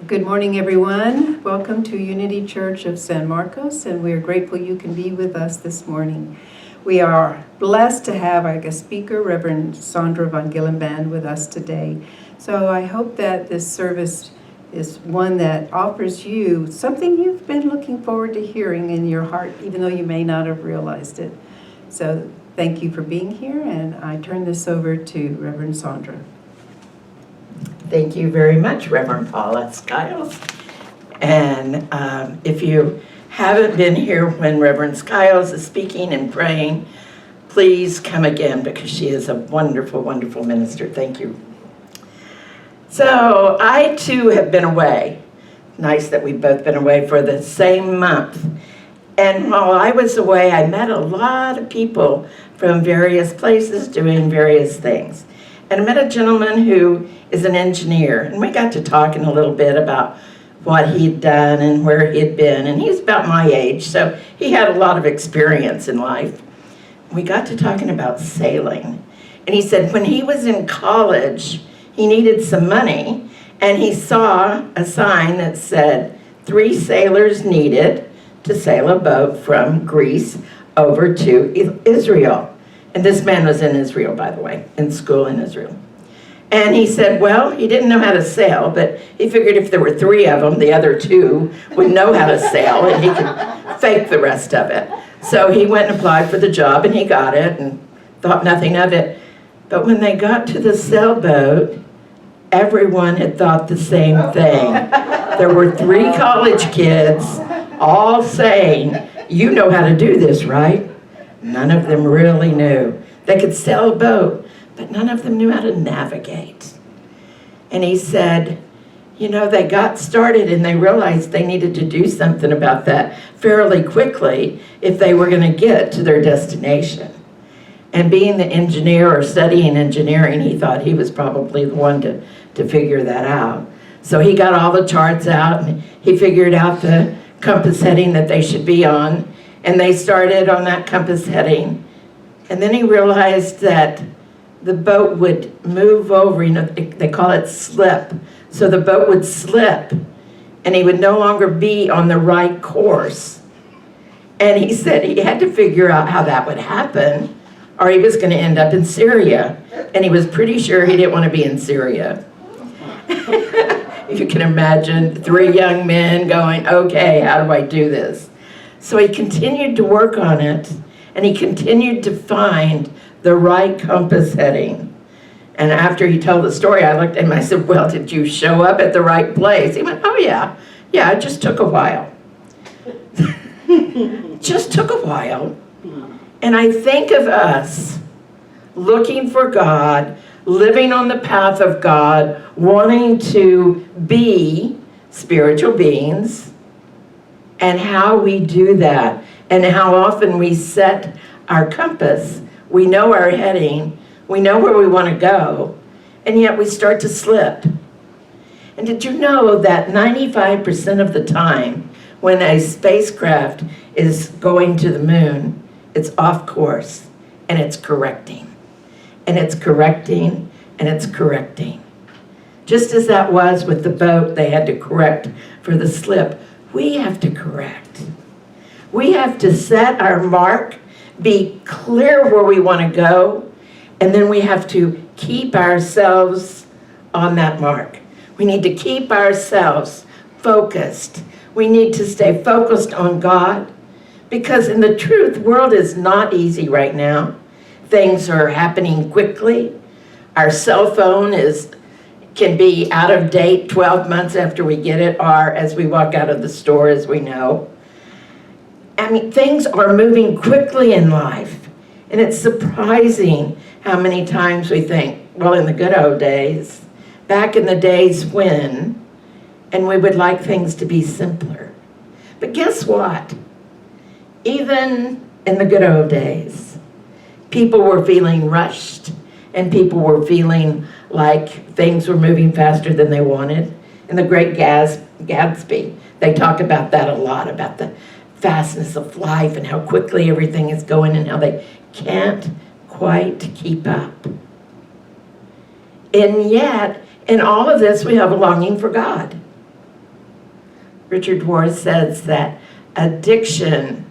Good morning, everyone. Welcome to Unity Church of San Marcos, and we're grateful you can be with us this morning. We are blessed to have our guest speaker, Reverend Sondra von Gyllenband, with us today. So I hope that this service is one that offers you something you've been looking forward to hearing in your heart, even though you may not have realized it. So thank you for being here, and I turn this over to Reverend Sondra. Thank you very much, Reverend Paula Skiles. And if you haven't been here when Reverend Skiles is speaking and praying, please come again because she is a wonderful, wonderful minister. Thank you. So I too have been away. Nice that we've both been away for the same month. And while I was away, I met a lot of people from various places doing various things. And I met a gentleman who is an engineer, and we got to talking a little bit about what he'd done and where he'd been, and he's about my age, so he had a lot of experience in life. We got to talking about sailing, and he said when he was in college, he needed some money, and he saw a sign that said 3 sailors needed to sail a boat from Greece over to Israel. And this man was in Israel, by the way, in school in Israel. And he said, well, he didn't know how to sail, but he figured if there were 3 of them, the other 2 would know how to sail, and he could fake the rest of it. So he went and applied for the job, and he got it, and thought nothing of it. But when they got to the sailboat, everyone had thought the same thing. There were 3 college kids all saying, you know how to do this, right? None of them really knew. They could sail a boat, but none of them knew how to navigate. And he said, you know, they got started and they realized they needed to do something about that fairly quickly if they were going to get to their destination. And being the engineer or studying engineering, he thought he was probably the one to figure that out. So he got all the charts out and he figured out the compass heading that they should be on. And they started on that compass heading. And then he realized that the boat would move over, you know, they call it slip. So the boat would slip and he would no longer be on the right course. And he said he had to figure out how that would happen or he was going to end up in Syria. And he was pretty sure he didn't want to be in Syria. You can imagine 3 young men going, okay, how do I do this? So he continued to work on it, and he continued to find the right compass heading. And after he told the story, I looked at him and I said, well, did you show up at the right place? He went, oh yeah, it just took a while. Just took a while. And I think of us looking for God, living on the path of God, wanting to be spiritual beings, and how we do that, and how often we set our compass. We know our heading, we know where we want to go, and yet we start to slip. And did you know that 95% of the time when a spacecraft is going to the moon, it's off course, and it's correcting, and it's correcting, and it's correcting. Just as that was with the boat, they had to correct for the slip. We have to correct. We have to set our mark, be clear where we want to go, and then we have to keep ourselves on that mark. We need to keep ourselves focused. We need to stay focused on God, because in the truth, the world is not easy right now. Things are happening quickly. Our cell phone can be out of date 12 months after we get it, or as we walk out of the store, as we know. I mean, things are moving quickly in life, and it's surprising how many times we think, well, in the good old days, back in the days when, and we would like things to be simpler. But guess what? Even in the good old days, people were feeling rushed, and people were feeling like things were moving faster than they wanted. In The Great Gatsby, they talk about that a lot, about the fastness of life and how quickly everything is going and how they can't quite keep up. And yet, in all of this, we have a longing for God. Richard Rohr says that addiction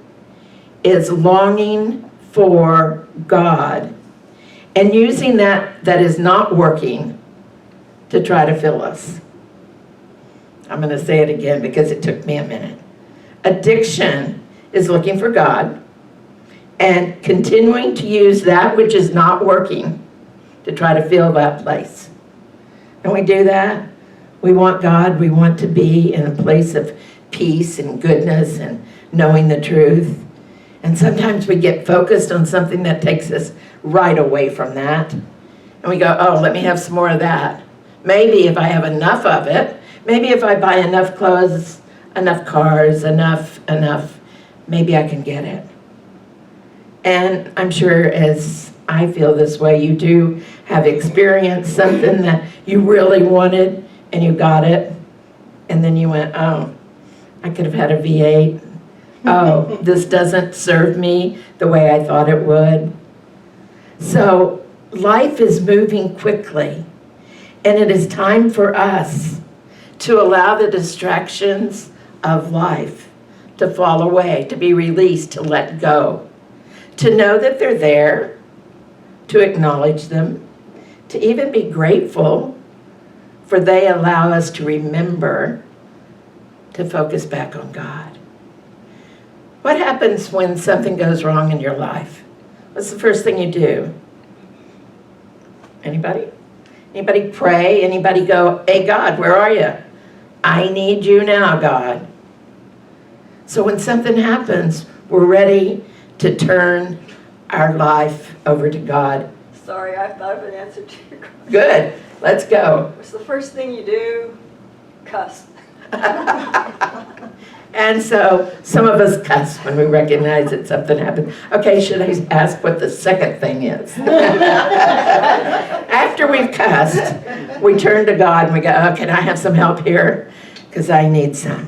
is longing for God and using that is not working to try to fill us. I'm going to say it again because it took me a minute. Addiction is looking for God and continuing to use that which is not working to try to fill that place. And we do that. We want God. We want to be in a place of peace and goodness and knowing the truth. And sometimes we get focused on something that takes us right away from that. And we go, oh, let me have some more of that. Maybe if I have enough of it, maybe if I buy enough clothes, enough cars, enough, maybe I can get it. And I'm sure as I feel this way, you do have experienced something that you really wanted and you got it. And then you went, oh, I could have had a V8. Oh, this doesn't serve me the way I thought it would. So life is moving quickly. And it is time for us to allow the distractions of life to fall away, to be released, to let go, to know that they're there, to acknowledge them, to even be grateful, for they allow us to remember to focus back on God. What happens when something goes wrong in your life? What's the first thing you do? Anybody? Anybody pray? Anybody go, hey God, where are you? I need you now, God. So when something happens, we're ready to turn our life over to God. Sorry, I thought of an answer to your question. Good, let's go. What's the first thing you do? Cuss. And so some of us cuss when we recognize that something happened. Okay, should I ask what the second thing is? After we've cussed, we turn to God and we go, oh, can I have some help here? Because I need some.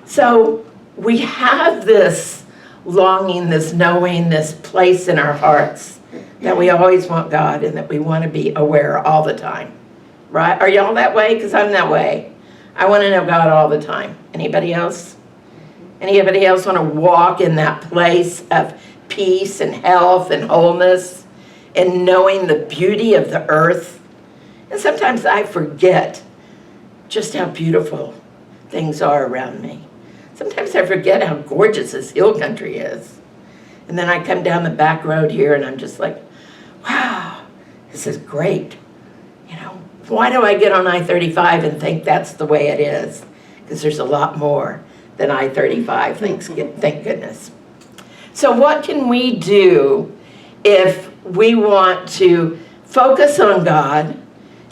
So we have this longing, this knowing, this place in our hearts that we always want God and that we want to be aware all the time. Right? Are y'all that way? Because I'm that way. I want to know God all the time. Anybody else? Anybody else want to walk in that place of peace and health and wholeness and knowing the beauty of the earth? And sometimes I forget just how beautiful things are around me. Sometimes I forget how gorgeous this hill country is. And then I come down the back road here and I'm just like, wow, this is great. You know, why do I get on I-35 and think that's the way it is? Because there's a lot more than I-35, thank goodness. So what can we do if we want to focus on God,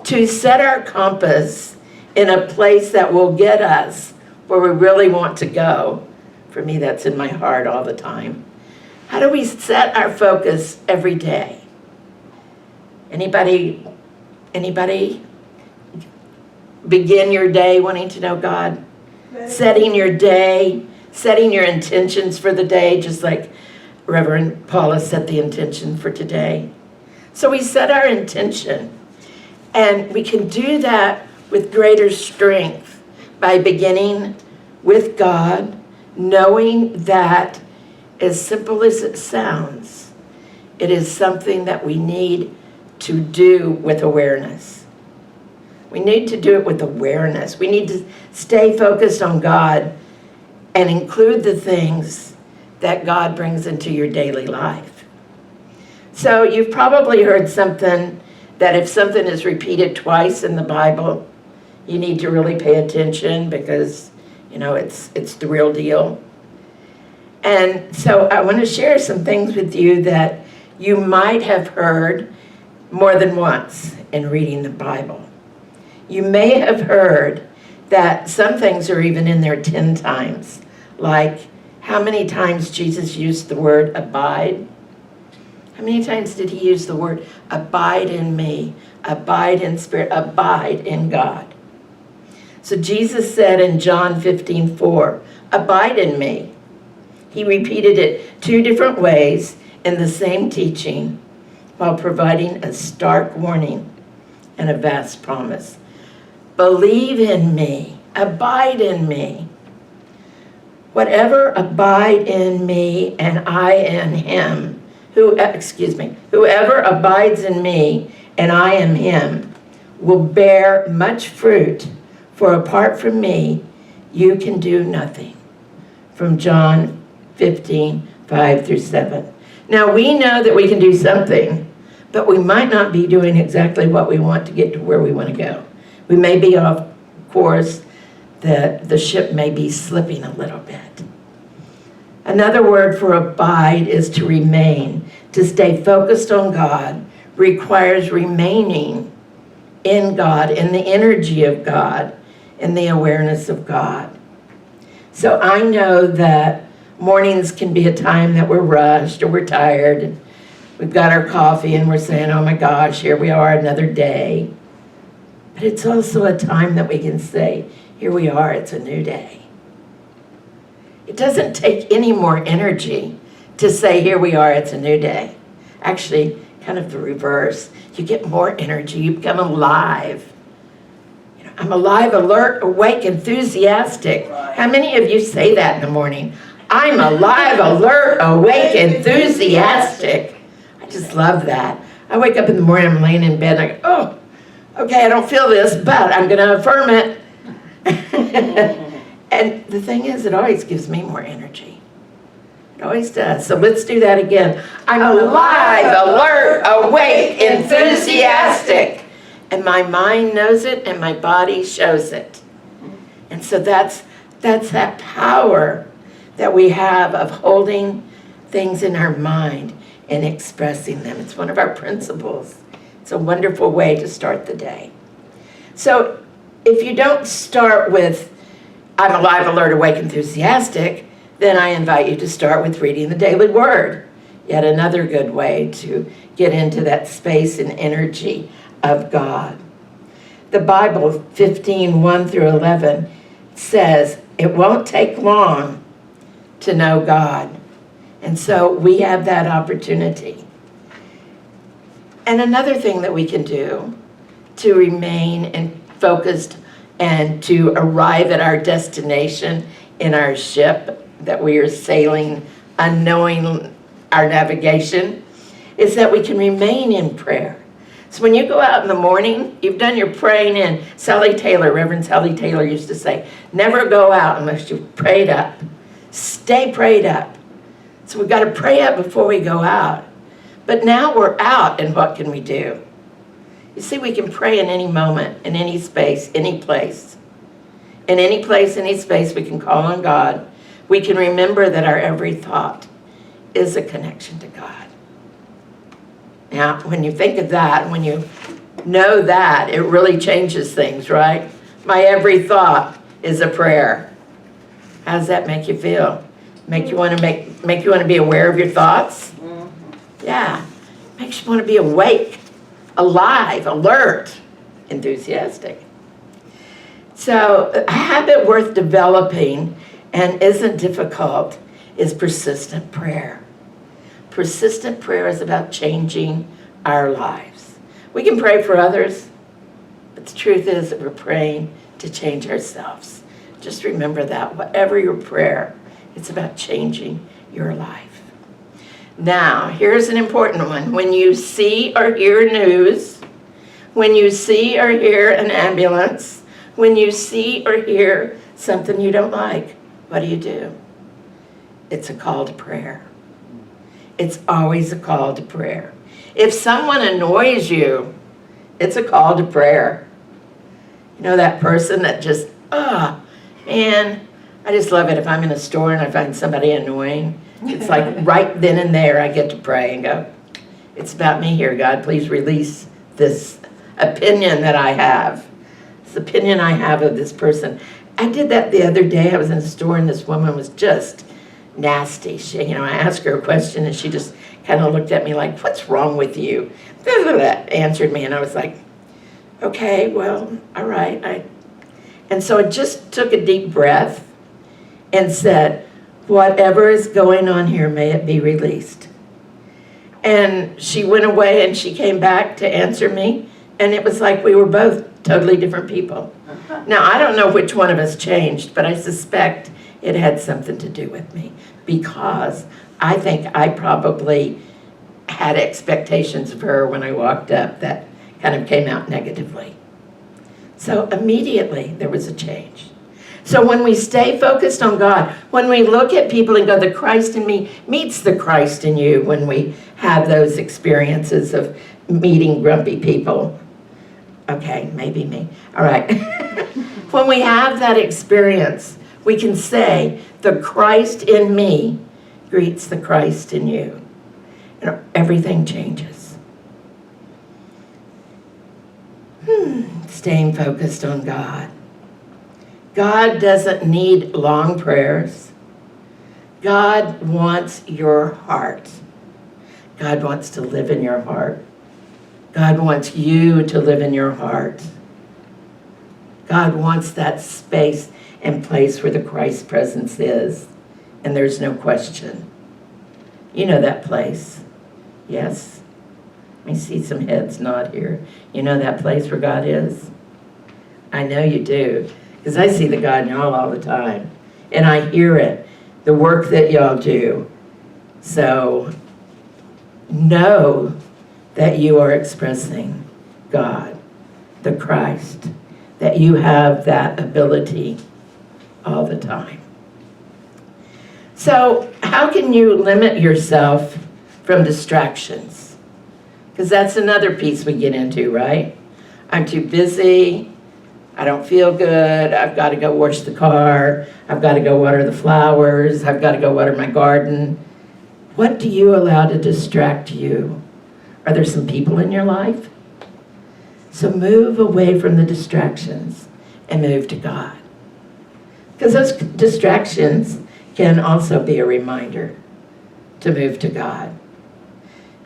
to set our compass in a place that will get us where we really want to go? For me, that's in my heart all the time. How do we set our focus every day? Anybody begin your day wanting to know God? Setting your day, setting your intentions for the day, just like Reverend Paula set the intention for today. So we set our intention, and we can do that with greater strength by beginning with God, knowing that, as simple as it sounds, it is something that we need to do with awareness. We need to do it with awareness. We need to stay focused on God and include the things that God brings into your daily life. So you've probably heard something that if something is repeated twice in the Bible, you need to really pay attention because, you know, it's the real deal. And so I want to share some things with you that you might have heard more than once in reading the Bible. You may have heard that some things are even in there 10 times, like how many times Jesus used the word abide? How many times did he use the word abide in me, abide in spirit, abide in God? So Jesus said in John 15:4, abide in me. He repeated it 2 different ways in the same teaching while providing a stark warning and a vast promise. Believe in me, abide in me. Whatever abide in me and I in him, whoever abides in me and I in him will bear much fruit, for apart from me, you can do nothing. From John 15, 5-7. Now we know that we can do something, but we might not be doing exactly what we want to get to where we want to go. We may be off course. The ship may be slipping a little bit. Another word for abide is to remain. To stay focused on God requires remaining in God, in the energy of God, in the awareness of God. So I know that mornings can be a time that we're rushed or we're tired. And we've got our coffee and we're saying, oh my gosh, here we are another day. But it's also a time that we can say, here we are, it's a new day. It doesn't take any more energy to say, here we are, it's a new day. Actually, kind of the reverse. You get more energy, you become alive. I'm alive, alert, awake, enthusiastic. How many of you say that in the morning? I'm alive, alert, awake, enthusiastic. I just love that. I wake up in the morning, I'm laying in bed, and I go, oh, okay, I don't feel this, but I'm going to affirm it. And the thing is, it always gives me more energy. It always does. So let's do that again. I'm alive, alert, awake, enthusiastic. And my mind knows it and my body shows it. And so that's that power that we have of holding things in our mind and expressing them. It's one of our principles. It's a wonderful way to start the day. So if you don't start with, I'm alive, alert, awake, enthusiastic, then I invite you to start with reading the daily word. Yet another good way to get into that space and energy of God. The Bible, 15:1-11, says it won't take long to know God. And so we have that opportunity. And another thing that we can do to remain focused and to arrive at our destination in our ship that we are sailing, unknowing our navigation, is that we can remain in prayer. So when you go out in the morning, you've done your praying in. Reverend Sally Taylor used to say, never go out unless you've prayed up. Stay prayed up. So we've got to pray up before we go out. But now we're out, and what can we do? You see, we can pray in any moment, in any space, any place. In any place, any space, we can call on God. We can remember that our every thought is a connection to God. Now, when you think of that, when you know that, it really changes things, right? My every thought is a prayer. How does that make you feel? Make you want to be aware of your thoughts? Yeah. Makes you want to be awake, alive, alert, enthusiastic. So a habit worth developing and isn't difficult is persistent prayer. Persistent prayer is about changing our lives. We can pray for others, but the truth is that we're praying to change ourselves. Just remember that. Whatever your prayer, it's about changing your life. Now, here's an important one. When you see or hear news, when you see or hear an ambulance, when you see or hear something you don't like, what do? It's a call to prayer. It's always a call to prayer. If someone annoys you, it's a call to prayer. You know that person that just, man, I just love it if I'm in a store and I find somebody annoying. It's like right then and there I get to pray and go, it's about me here, God. Please release this opinion that I have. This opinion I have of this person. I did that the other day. I was in a store and this woman was just nasty. She, I asked her a question and she just kind of looked at me like, what's wrong with you? Answered me and I was like, okay, well, all right. And so I just took a deep breath and said, whatever is going on here, may it be released. And she went away and she came back to answer me and it was like we were both totally different people. Now, I don't know which one of us changed, but I suspect it had something to do with me, because I think I probably had expectations of her when I walked up that kind of came out negatively. So immediately there was a change. So when we stay focused on God, when we look at people and go, the Christ in me meets the Christ in you, when we have those experiences of meeting grumpy people. Okay, maybe me. All right. When we have that experience, we can say, the Christ in me greets the Christ in you. And everything changes. Staying focused on God. God doesn't need long prayers. God wants your heart. God wants to live in your heart. God wants you to live in your heart. God wants that space and place where the Christ presence is, and there's no question. You know that place. Yes? I see some heads nod here. You know that place where God is? I know you do, because I see the God in y'all all the time, and I hear it, the work that y'all do. So know that you are expressing God, the Christ, that you have that ability all the time. So how can you limit yourself from distractions? Because that's another piece we get into, right? I'm too busy. I don't feel good. I've got to go wash the car. I've got to go water the flowers. I've got to go water my garden. What do you allow to distract you? Are there some people in your life? So move away from the distractions and move to God. Because those distractions can also be a reminder to move to God.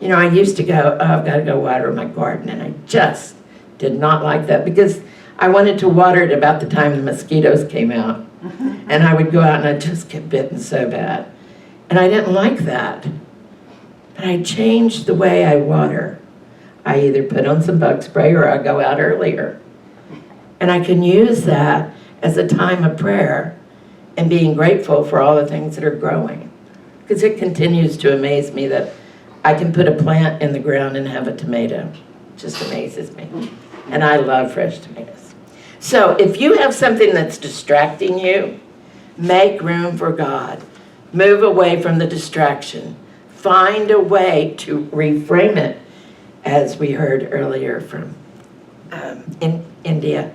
You know, I used to go, oh, I've got to go water my garden, and I just did not like that, because I wanted to water it about the time the mosquitoes came out. And I would go out and I'd just get bitten so bad. And I didn't like that. But I changed the way I water. I either put on some bug spray or I go out earlier. And I can use that as a time of prayer and being grateful for all the things that are growing. Because it continues to amaze me that I can put a plant in the ground and have a tomato. It just amazes me. And I love fresh tomatoes. So if you have something that's distracting you, make room for God. Move away from the distraction. Find a way to reframe it, as we heard earlier from in India.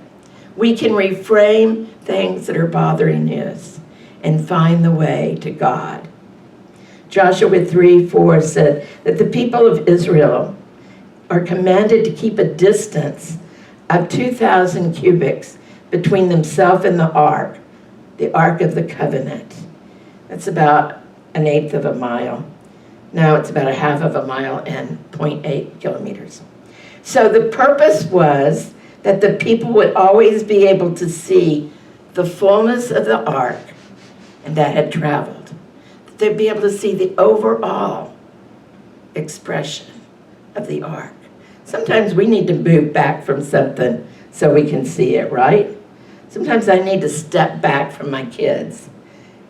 We can reframe things that are bothering us and find the way to God. Joshua 3:4 said that the people of Israel are commanded to keep a distance of 2,000 cubits between themselves and the Ark of the Covenant. That's about 1/8 of a mile. Now it's about 1/2 of a mile and 0.8 kilometers. So the purpose was that the people would always be able to see the fullness of the Ark and that had traveled. They'd be able to see the overall expression of the Ark. Sometimes we need to move back from something so we can see it, right? Sometimes I need to step back from my kids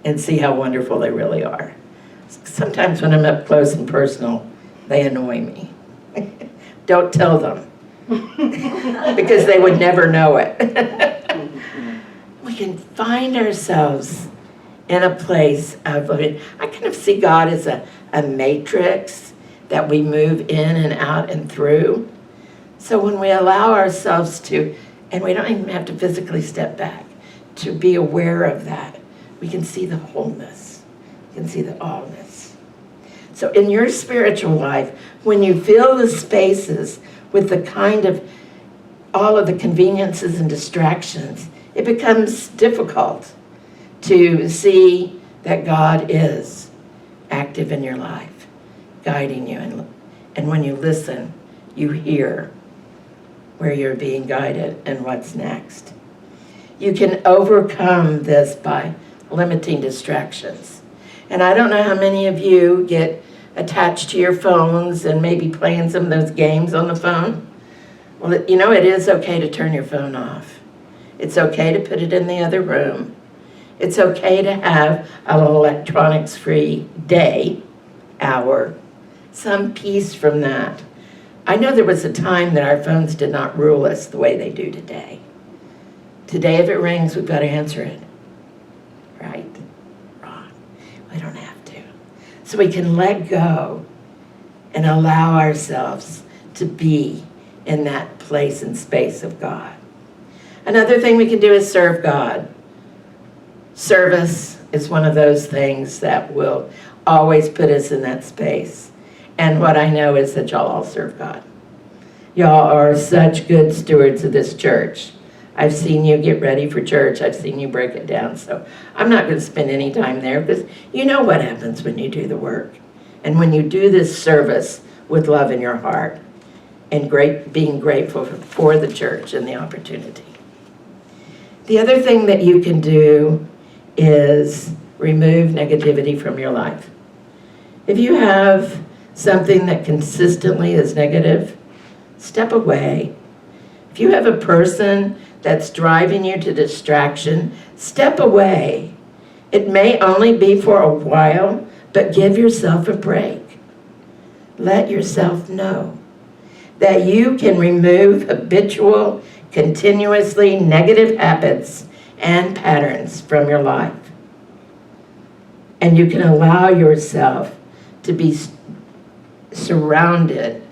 and see how wonderful they really are. Sometimes when I'm up close and personal, they annoy me. Don't tell them, because they would never know it. We can find ourselves in a place of, I kind of see God as a matrix that we move in and out and through. So when we allow ourselves to, and we don't even have to physically step back, to be aware of that, we can see the wholeness, we can see the allness. So in your spiritual life, when you fill the spaces with the kind of, all of the conveniences and distractions, it becomes difficult to see that God is active in your life, guiding you. And when you listen, you hear where you're being guided and what's next. You can overcome this by limiting distractions. And I don't know how many of you get attached to your phones and maybe playing some of those games on the phone. Well, it is okay to turn your phone off. It's okay to put it in the other room. It's okay to have an electronics-free day, hour, some peace from that. I know there was a time that our phones did not rule us the way they do today. Today, if it rings, we've got to answer it. Right? Wrong. We don't have to. So we can let go and allow ourselves to be in that place and space of God. Another thing we can do is serve God. Service is one of those things that will always put us in that space. And what I know is that y'all all serve God. Y'all are such good stewards of this church. I've seen you get ready for church. I've seen you break it down. So I'm not going to spend any time there because you know what happens when you do the work. And when you do this service with love in your heart and being grateful for the church and the opportunity. The other thing that you can do is remove negativity from your life. If you have something that consistently is negative, step away. If you have a person that's driving you to distraction, step away. It may only be for a while, but give yourself a break. Let yourself know that you can remove habitual, continuously negative habits and patterns from your life. And you can allow yourself to be surrounded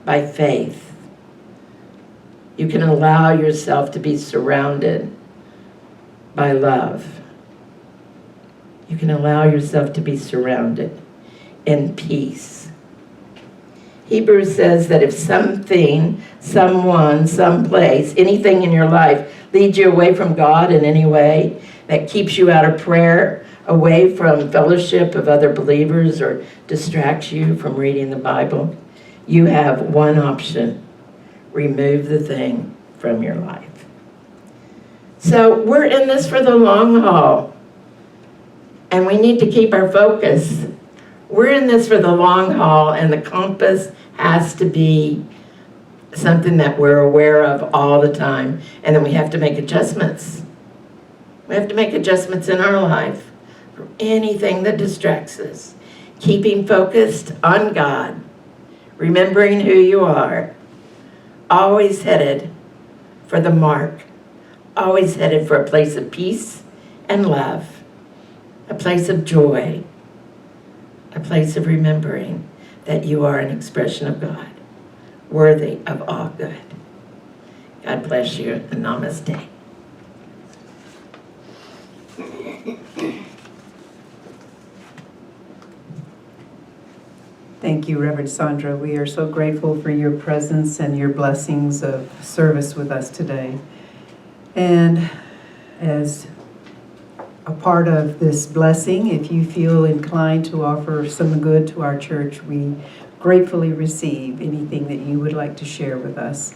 by faith. You can allow yourself to be surrounded by love. You can allow yourself to be surrounded in peace. Hebrews says that if something, someone, someplace, anything in your life leads you away from God in any way, that keeps you out of prayer, away from fellowship of other believers, or distracts you from reading the Bible, you have one option: remove the thing from your life. So we're in this for the long haul, and we need to keep our focus. We're in this for the long haul, and the compass has to be something that we're aware of all the time, and then we have to make adjustments. We have to make adjustments in our life for anything that distracts us. Keeping focused on God, remembering who you are, always headed for the mark, always headed for a place of peace and love, a place of joy, a place of remembering that you are an expression of God, worthy of all good. God bless you, and namaste. Thank you, Reverend Sondra. We are so grateful for your presence and your blessings of service with us today. And as a part of this blessing, if you feel inclined to offer some good to our church, we gratefully receive anything that you would like to share with us,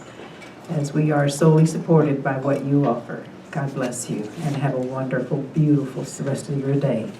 as we are solely supported by what you offer. God bless you, and have a wonderful, beautiful rest of your day.